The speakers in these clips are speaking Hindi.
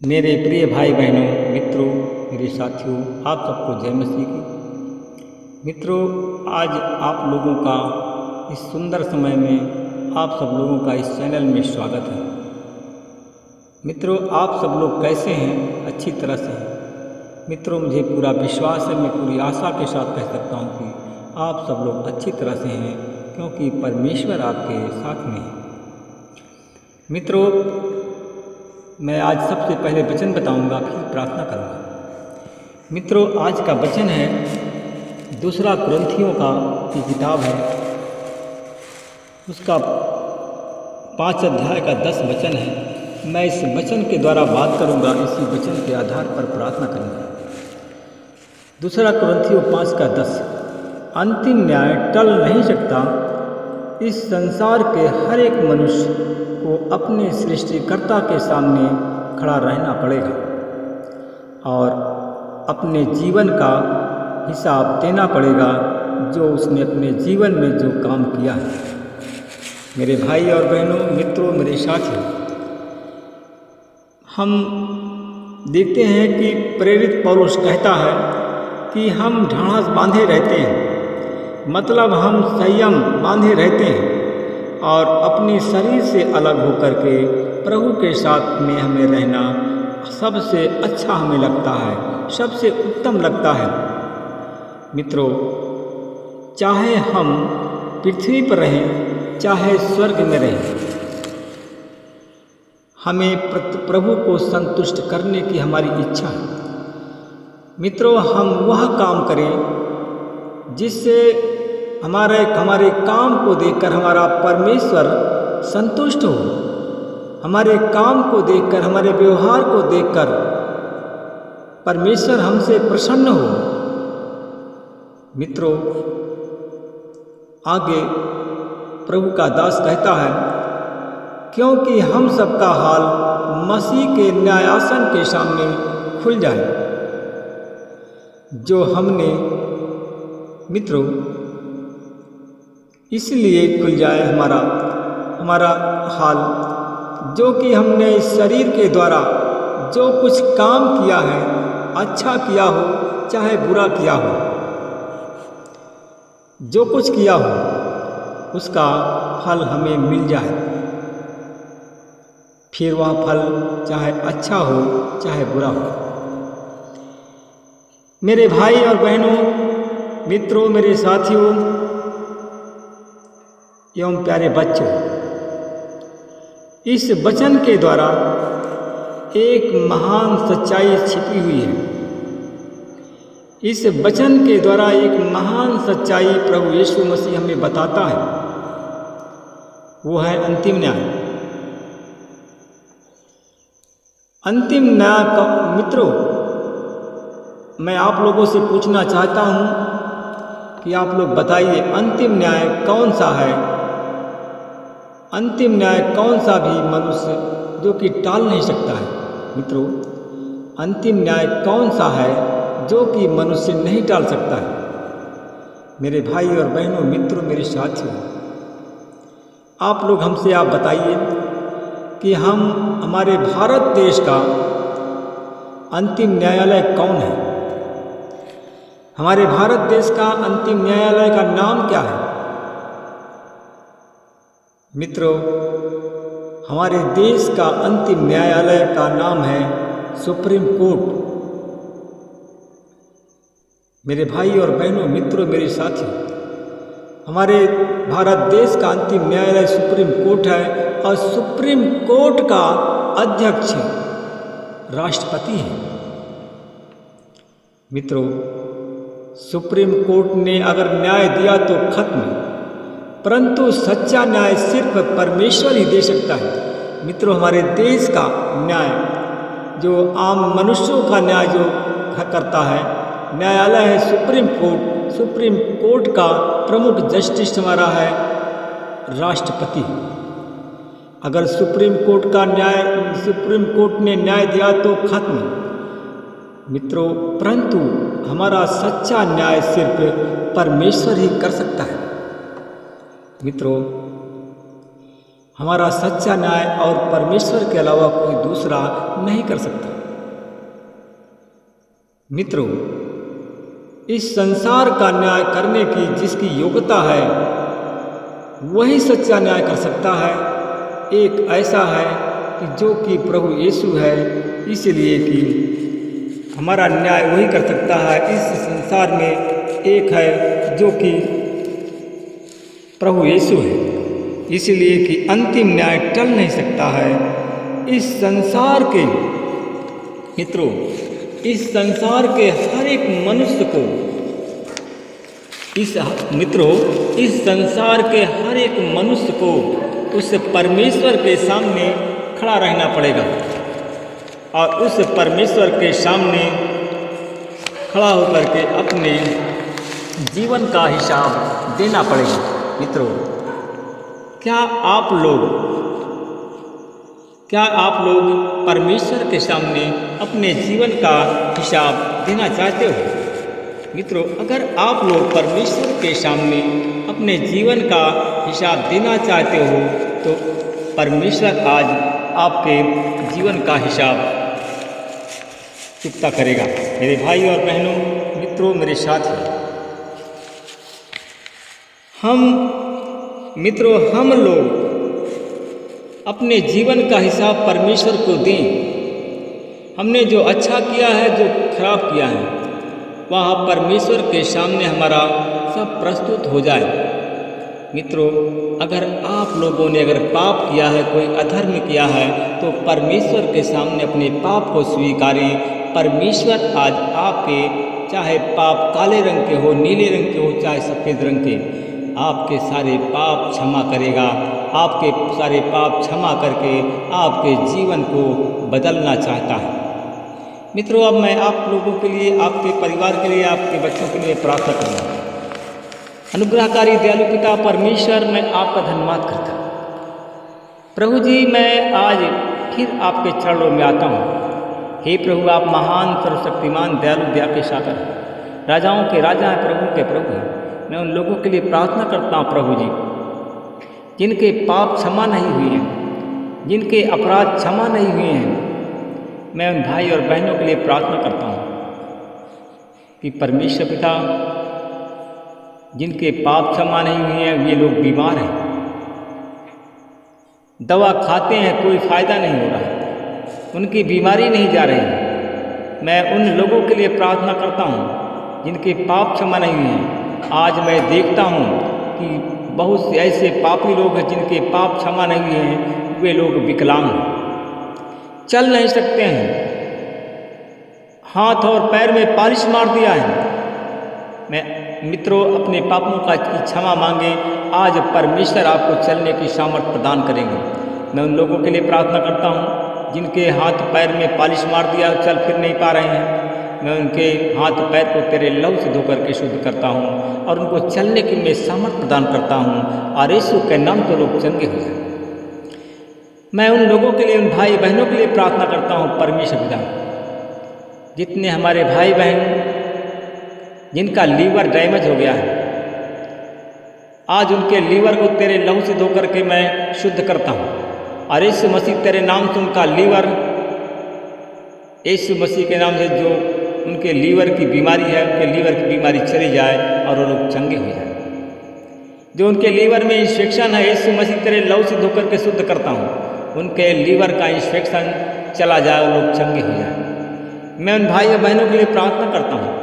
मेरे प्रिय भाई बहनों, मित्रों, मेरे साथियों, आप सबको जय मसीह की। मित्रों, आज आप लोगों का इस सुंदर समय में आप सब लोगों का इस चैनल में स्वागत है। मित्रों, आप सब लोग कैसे हैं? अच्छी तरह से हैं। मित्रों, मुझे पूरा विश्वास है, मैं पूरी आशा के साथ कह सकता हूँ कि आप सब लोग अच्छी तरह से हैं, क्योंकि परमेश्वर आपके साथ में है। मित्रों, मैं आज सबसे पहले वचन बताऊंगा, फिर प्रार्थना करूंगा। मित्रों, आज का वचन है दूसरा कुरिन्थियों की किताब है, उसका 5 अध्याय का 10 वचन है। मैं इस वचन के द्वारा बात करूंगा, इसी वचन के आधार पर प्रार्थना करूंगा। दूसरा कुरिन्थियों 5 का 10, अंतिम न्याय टल नहीं सकता। इस संसार के हर एक मनुष्य को अपने सृष्टिकर्ता के सामने खड़ा रहना पड़ेगा और अपने जीवन का हिसाब देना पड़ेगा, जो उसने अपने जीवन में जो काम किया है। मेरे भाई और बहनों, मित्रों, मेरे साथियों, हम देखते हैं कि प्रेरित पौलुस कहता है कि हम ढाढ़स बांधे रहते हैं, मतलब हम संयम बांधे रहते हैं और अपने शरीर से अलग होकर के प्रभु के साथ में हमें रहना सबसे अच्छा हमें लगता है, सबसे उत्तम लगता है। मित्रों, चाहे हम पृथ्वी पर रहें, चाहे स्वर्ग में रहें, हमें प्रभु को संतुष्ट करने की हमारी इच्छा है। मित्रों, हम वह काम करें जिससे हमारे काम को देखकर हमारा परमेश्वर संतुष्ट हो, हमारे काम को देखकर, हमारे व्यवहार को देखकर परमेश्वर हमसे प्रसन्न हो। मित्रों, आगे प्रभु का दास कहता है, क्योंकि हम सबका हाल मसीह के न्यायासन के सामने खुल जाए, जो हमने, मित्रों, इसलिए खुल जाए हमारा हाल, जो कि हमने इस शरीर के द्वारा जो कुछ काम किया है, अच्छा किया हो चाहे बुरा किया हो, जो कुछ किया हो उसका फल हमें मिल जाए। फिर वह फल चाहे अच्छा हो चाहे बुरा हो। मेरे भाई और बहनों, मित्रों, मेरे साथियों एवं प्यारे बच्चों, इस वचन के द्वारा एक महान सच्चाई छिपी हुई है। इस वचन के द्वारा एक महान सच्चाई प्रभु यीशु मसीह हमें बताता है, वो है अंतिम न्याय। अंतिम न्याय का, मित्रों, मैं आप लोगों से पूछना चाहता हूं कि आप लोग बताइए, अंतिम न्याय कौन सा है? अंतिम न्याय कौन सा भी मनुष्य जो कि टाल नहीं सकता है? मित्रों, अंतिम न्याय कौन सा है जो कि मनुष्य नहीं टाल सकता है? मेरे भाई और बहनों, मित्रों, मेरे साथियों, आप लोग हमसे आप बताइए कि हमारे भारत देश का अंतिम न्यायालय कौन है? हमारे भारत देश का अंतिम न्यायालय का नाम क्या है? मित्रों, हमारे देश का अंतिम न्यायालय का नाम है सुप्रीम कोर्ट। मेरे भाई और बहनों, मित्रों, मेरे साथियों, हमारे भारत देश का अंतिम न्यायालय सुप्रीम कोर्ट है और सुप्रीम कोर्ट का अध्यक्ष राष्ट्रपति है। मित्रों, सुप्रीम कोर्ट ने अगर न्याय दिया तो खत्म, परंतु सच्चा न्याय सिर्फ परमेश्वर ही दे सकता है। मित्रों, हमारे देश का न्याय, जो आम मनुष्यों का न्याय जो करता है, न्यायालय है सुप्रीम कोर्ट। सुप्रीम कोर्ट का प्रमुख जस्टिस हमारा है राष्ट्रपति। अगर सुप्रीम कोर्ट ने न्याय दिया तो खत्म। मित्रों, परंतु हमारा सच्चा न्याय सिर्फ परमेश्वर ही कर सकता है। मित्रों, हमारा सच्चा न्याय और परमेश्वर के अलावा कोई दूसरा नहीं कर सकता। मित्रों, इस संसार का न्याय करने की जिसकी योग्यता है वही सच्चा न्याय कर सकता है। एक ऐसा है कि जो कि प्रभु यीशु है, इसलिए कि हमारा न्याय वही कर सकता है। इस संसार में एक है जो कि प्रभु यीशु है, इसलिए कि अंतिम न्याय टल नहीं सकता है। इस संसार के मित्रों, इस संसार के हर एक मनुष्य को इस संसार के हर एक मनुष्य को उस परमेश्वर के सामने खड़ा रहना पड़ेगा और उस परमेश्वर के सामने खड़ा होकर के अपने जीवन का हिसाब देना पड़ेगा। मित्रों, क्या आप लोग परमेश्वर के सामने अपने जीवन का हिसाब देना चाहते हो? मित्रों, अगर आप लोग परमेश्वर के सामने अपने जीवन का हिसाब देना चाहते हो तो परमेश्वर आज आपके जीवन का हिसाब चुकता करेगा। मेरे भाई और बहनों, मित्रों, मेरे साथी, हम लोग अपने जीवन का हिसाब परमेश्वर को दें। हमने जो अच्छा किया है, जो खराब किया है, वह परमेश्वर के सामने हमारा सब प्रस्तुत हो जाए। मित्रों, अगर आप लोगों ने अगर पाप किया है, कोई अधर्म किया है, तो परमेश्वर के सामने अपने पाप को स्वीकारें। परमेश्वर आज आपके चाहे पाप काले रंग के हो, नीले रंग के हो, चाहे सफ़ेद रंग के, आपके सारे पाप क्षमा करेगा। आपके सारे पाप क्षमा करके आपके जीवन को बदलना चाहता है। मित्रों, अब मैं आप लोगों के लिए, आपके परिवार के लिए, आपके बच्चों के लिए प्रार्थना करूँगा। अनुग्रहकारी दयालु पिता परमेश्वर, मैं आपका धन्यवाद करता हूँ। प्रभु जी, मैं आज फिर आपके चरणों में आता हूँ। हे प्रभु, आप महान, सर्वशक्तिमान, दयालु, दया के सागर हैं, राजाओं के राजा हैं, प्रभु के प्रभु हैं। मैं उन लोगों के लिए प्रार्थना करता हूँ प्रभु जी, जिनके पाप क्षमा नहीं हुए हैं, जिनके अपराध क्षमा नहीं हुए हैं। मैं उन भाई और बहनों के लिए प्रार्थना करता हूँ कि परमेश्वर पिता, जिनके पाप क्षमा नहीं हुए हैं, ये लोग बीमार हैं, दवा खाते हैं, कोई फ़ायदा नहीं हो रहा है, उनकी बीमारी नहीं जा रही है। मैं उन लोगों के लिए प्रार्थना करता हूँ जिनके पाप क्षमा नहीं हुए हैं। आज मैं देखता हूँ कि बहुत से ऐसे पापी लोग हैं जिनके पाप क्षमा नहीं हुए हैं। वे लोग विकलांग हैं, चल नहीं सकते हैं, हाथ और पैर में पालिश मार दिया है। मैं मित्रों, अपने पापों का क्षमा मांगे। आज परमेश्वर आपको चलने की सामर्थ्य प्रदान करेंगे। मैं उन लोगों के लिए प्रार्थना करता हूँ जिनके हाथ पैर में पालिश मार दिया, चल फिर नहीं पा रहे हैं। मैं उनके हाथ पैर को तेरे लहू से धोकर के शुद्ध करता हूँ और उनको चलने की मैं सामर्थ्य प्रदान करता हूँ और यीशु के नाम तो लोग चंगे हो जाए। मैं उन लोगों के लिए, उन भाई बहनों के लिए प्रार्थना करता हूँ परमेश्वर पिता, जितने हमारे भाई बहन जिनका लीवर डैमेज हो गया है, आज उनके लीवर को तेरे लहू से धो करके मैं शुद्ध करता हूँ और यीशु मसीह तेरे नाम से उनका लीवर, यीशु मसीह के नाम से जो उनके लीवर की बीमारी है, उनके लीवर की बीमारी चली जाए और वो लोग चंगे हो जाए। जो उनके लीवर में इन्फेक्शन है, यीशु मसीह तेरे लहू से धो करके शुद्ध करता हूँ, उनके लीवर का इन्फेक्शन चला जाए, वो लोग चंगे हो जाए। मैं उन भाई और बहनों के लिए प्रार्थना करता हूँ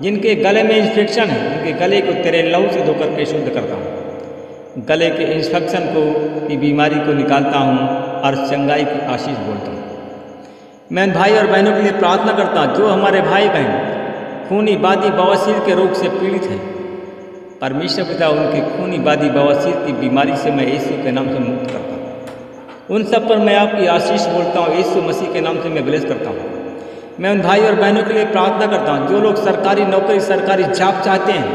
जिनके गले में इन्फेक्शन है, उनके गले को तेरे लहू से धो करके शुद्ध करता हूँ। गले के इन्फेक्शन को, की बीमारी को निकालता हूँ और चंगाई की आशीष बोलता हूँ। मैं उन भाई और बहनों के लिए प्रार्थना करता हूँ जो हमारे भाई बहन खूनी बादी बवासीर के रोग से पीड़ित हैं। परमेश्वर पिता, उनकी खूनी बादी बवासीर की बीमारी से मैं यीशु के नाम से मुक्त करता हूँ। उन सब पर मैं आपकी आशीष बोलता हूँ, यीशु मसीह के नाम से मैं ब्लेस करता हूँ। मैं उन भाई और बहनों के लिए प्रार्थना करता हूँ जो लोग सरकारी नौकरी, सरकारी जॉब चाहते हैं,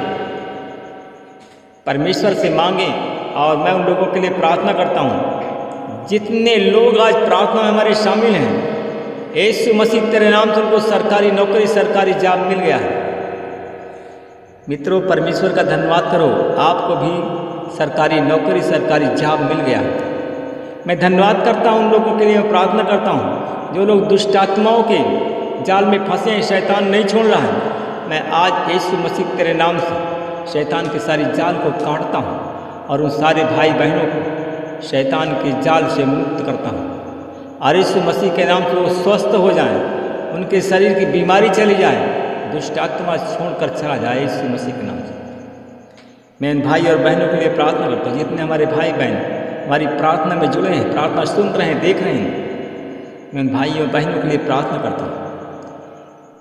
परमेश्वर से मांगें। और मैं उन लोगों के लिए प्रार्थना करता हूँ जितने लोग आज प्रार्थना में हमारे शामिल हैं, यीशु मसीह तेरे नाम से उनको सरकारी नौकरी, सरकारी जॉब मिल गया है। मित्रों, परमेश्वर का धन्यवाद करो, आपको भी सरकारी नौकरी, सरकारी जॉब मिल गया। मैं धन्यवाद करता हूँ उन लोगों के लिए, मैं प्रार्थना करता हूँ जो लोग दुष्ट आत्माओं के जाल में फंसे हैं, शैतान नहीं छोड़ रहा है। मैं आज यीशु मसीह तेरे नाम से शैतान के सारी जाल को काटता हूँ और उन सारे भाई बहनों को शैतान के जाल से मुक्त करता हूँ। और यीशु मसीह के नाम से वो स्वस्थ हो जाएं, उनके शरीर की बीमारी चली जाए, दुष्ट आत्मा छोड़कर चला जाए यीशु मसीह के नाम से। मैं इन भाई और बहनों के लिए प्रार्थना करता हूँ, जितने हमारे भाई बहन हमारी प्रार्थना में जुड़े हैं, प्रार्थना सुन रहे हैं, देख रहे हैं, मैं इन भाई और बहनों के लिए प्रार्थना करता हूँ।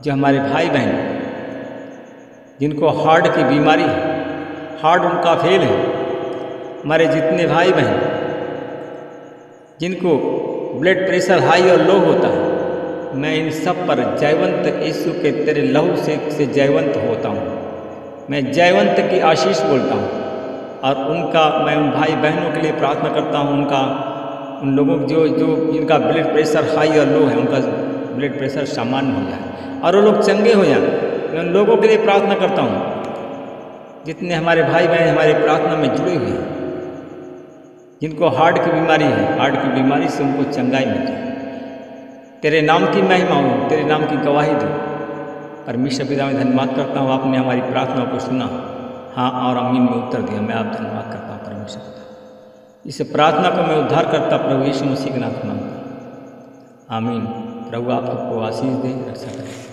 जो हमारे भाई बहन जिनको हार्ट की बीमारी है, हार्ट उनका फेल है, हमारे जितने भाई बहन जिनको ब्लड प्रेशर हाई और लो होता है, मैं इन सब पर जयवंत यीशु के तेरे लहू से जयवंत होता हूँ। मैं जयवंत की आशीष बोलता हूँ और उनका मैं उन भाई बहनों के लिए प्रार्थना करता हूँ, उन लोगों जो जिनका ब्लड प्रेशर हाई और लो है, उनका ब्लड प्रेशर सामान्य हो जाए और वो लोग चंगे हो जाए। मैं उन लोगों के लिए प्रार्थना करता हूँ जितने हमारे भाई बहन हमारी प्रार्थना में जुड़े हुए हैं, जिनको हार्ट की बीमारी है, हार्ट की बीमारी से उनको चंगाई मिल जाए। तेरे नाम की महिमा हो, तेरे नाम की गवाही दो। परमेश्वर पिता, मैं धन्यवाद करता हूँ, आपने हमारी प्रार्थनाओं को सुना, हाँ और आमीन में उत्तर दिया। मैं आप धन्यवाद करता हूँ परमेश्वर पिता। इस प्रार्थना को मैं उद्धार करता प्रभु यीशु मसीह के नाम से मांगता हूँ, आमीन। प्रभु आप सबको आशीष दे, रक्षा करें।